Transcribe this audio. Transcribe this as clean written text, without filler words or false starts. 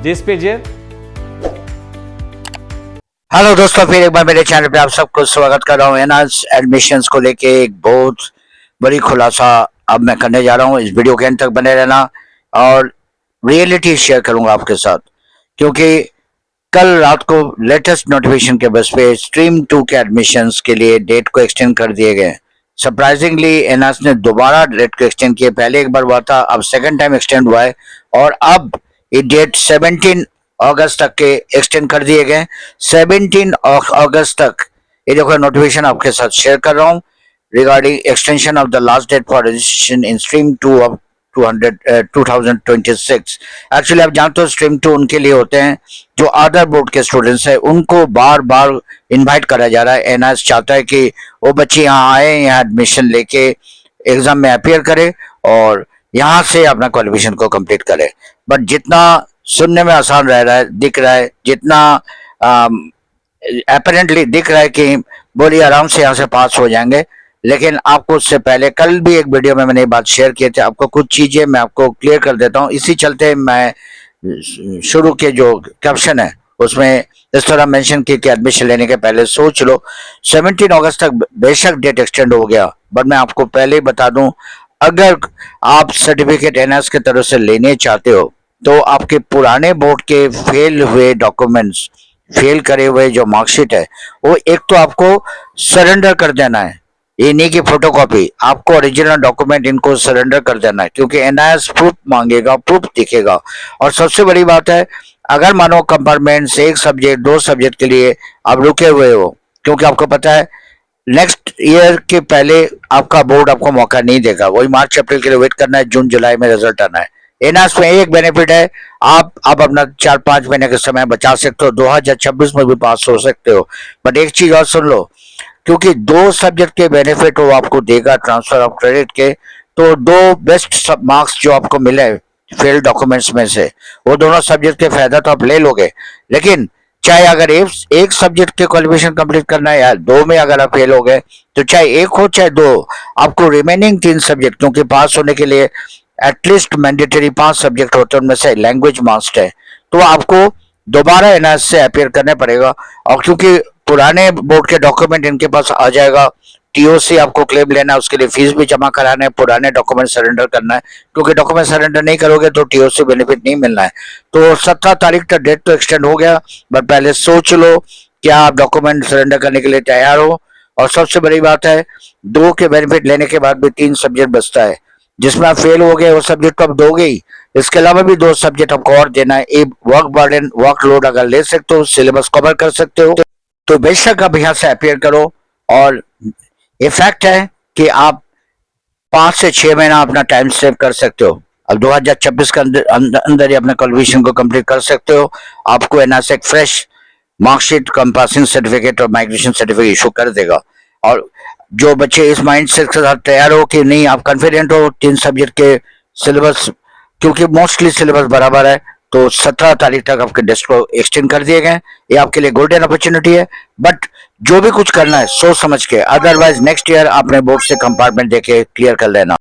This page है। Hello दोस्तों, फिर एक बार मेरे चैनल पे आप सबको स्वागत कर रहा हूँ। एनआरएस एडमिशंस को लेके एक बहुत बड़ी खुलासा अब मैं करने जा रहा हूँ। इस वीडियो के अंत तक बने रहना और रियलिटी शेयर करूंगा आपके साथ, क्योंकि कल रात को लेटेस्ट नोटिफिकेशन के बेस पे स्ट्रीम 2 के एडमिशंस के लिए डेट को एक्सटेंड कर दिए गए। सरप्राइजिंगली एनआरएस ने दोबारा डेट को एक्सटेंड किया। पहले एक बार हुआ था, अब सेकंड टाइम एक्सटेंड हुआ है और अब ये डेट 17 अगस्त तक के एक्सटेंड कर दिए गए। 17 अगस्त तक ये देखो नोटिफिकेशन आपके साथ शेयर कर रहा हूँ regarding extension of the last date for registration in stream 2 of 2026। Actually आप जानते हो स्ट्रीम 2 उनके लिए होते हैं जो अदर बोर्ड के स्टूडेंट्स हैं, उनको बार बार इनवाइट करा जा रहा है। एनआरएस चाहता है कि वो बच्चे यहाँ आए, यहाँ एडमिशन लेके एग्जाम में अपियर करे और यहाँ से अपना क्वालिफिकेशन को कंप्लीट करे। बट जितना सुनने में आसान रह रहा है, दिख रहा है, जितना अपेरेंटली दिख रहा है कि बोलिए आराम से यहाँ से पास हो जाएंगे, लेकिन आपको उससे पहले कल भी एक वीडियो में मैंने ये बात शेयर की थी। आपको कुछ चीजें मैं आपको क्लियर कर देता हूँ। इसी चलते मैं शुरू के जो कैप्शन है उसमें इस तरह मेंशन की कि एडमिशन लेने के पहले सोच लो। 17 अगस्त तक बेशक डेट एक्सटेंड हो गया, बट मैं आपको पहले ही बता दूं, अगर आप सर्टिफिकेट एनआरएस की तरफ से लेने चाहते हो तो आपके पुराने बोर्ड के फेल हुए डॉक्यूमेंट्स, फेल करे हुए जो मार्कशीट है, वो एक तो आपको सरेंडर कर देना है। ये नहीं कि फोटोकॉपी, आपको ओरिजिनल डॉक्यूमेंट इनको सरेंडर कर देना है, क्योंकि एनआरएस प्रूफ मांगेगा, प्रूफ दिखेगा। और सबसे बड़ी बात है, अगर मानो कंपार्टमेंट से एक सब्जेक्ट, दो सब्जेक्ट के लिए आप रुके हुए हो, क्योंकि आपको पता है नेक्स्ट ईयर के पहले आपका बोर्ड आपको मौका नहीं देगा, वही मार्च अप्रैल के लिए वेट करना है, जून जुलाई में रिजल्ट आना है। एनआरएस में एक बेनिफिट है, आप अपना 4-5 महीने का समय बचा सकते हो, 2026 में भी पास हो सकते हो। बट एक चीज और सुन लो, क्योंकि दो सब्जेक्ट के बेनिफिट वो आपको देगा ट्रांसफर ऑफ क्रेडिट के, तो दो बेस्ट मार्क्स जो आपको मिले फेल डॉक्यूमेंट्स में से, वो दोनों सब्जेक्ट के फायदा तो आप ले लोगे। लेकिन चाहे अगर एक सब्जेक्ट के क्वालिफिकेशन कंप्लीट करना है या दो में अगर आप फेल हो गए, तो चाहे एक हो चाहे दो, आपको रिमेनिंग 3 सब्जेक्ट, क्योंकि पास होने के लिए एटलीस्ट मैंडेटरी 5 सब्जेक्ट होते हैं, उनमें से लैंग्वेज मास्ट है, तो आपको दोबारा एनआरएस से अपियर करना पड़ेगा। और क्योंकि पुराने बोर्ड के डॉक्यूमेंट इनके पास आ जाएगा, टीओसी आपको क्लेम लेना है, उसके लिए फीस भी जमा कराना है, पुराने डॉक्यूमेंट सरेंडर करना है, क्योंकि डॉक्यूमेंट सरेंडर नहीं करोगे तो टीओसी बेनिफिट नहीं मिलना है। तो 17 तारीख तक डेट तो एक्सटेंड हो गया, बट पहले सोच लो क्या आप डॉक्यूमेंट सरेंडर करने के लिए तैयार हो। और सबसे बड़ी बात है, 2 के बेनिफिट लेने के बाद भी 3 सब्जेक्ट बचता है, जिसमें आप फेल हो गए वो सब्जेक्ट तो आप दोगे ही, इसके अलावा भी 2 सब्जेक्ट आपको और देना है। एक वर्क बर्डन, वर्कलोड अगर ले सकते हो, सिलेबस कवर कर सकते हो, तो बेशक आप यहाँ से अपियर करो। और ये फैक्ट है कि आप 5 से 6 महीना अपना टाइम सेव कर सकते हो। अब 2026 के अंदर ही अपने क्वालिफिकेशन को कंप्लीट कर सकते हो। आपको एनआरएस एक फ्रेश मार्कशीट, कंपासिंग सर्टिफिकेट और माइग्रेशन सर्टिफिकेट इशू कर देगा। और जो बच्चे इस माइंडसेट के साथ तैयार हो कि नहीं, आप कॉन्फिडेंट हो 3 सब्जेक्ट के सिलेबस, क्योंकि मोस्टली सिलेबस बराबर है, तो 17 तारीख तक आपके डेस्ट को एक्सटेंड कर दिए गए। ये आपके लिए गोल्डन अपॉर्चुनिटी है, बट जो भी कुछ करना है सोच समझ के, अदरवाइज नेक्स्ट ईयर अपने बोर्ड से कंपार्टमेंट देके क्लियर कर लेना।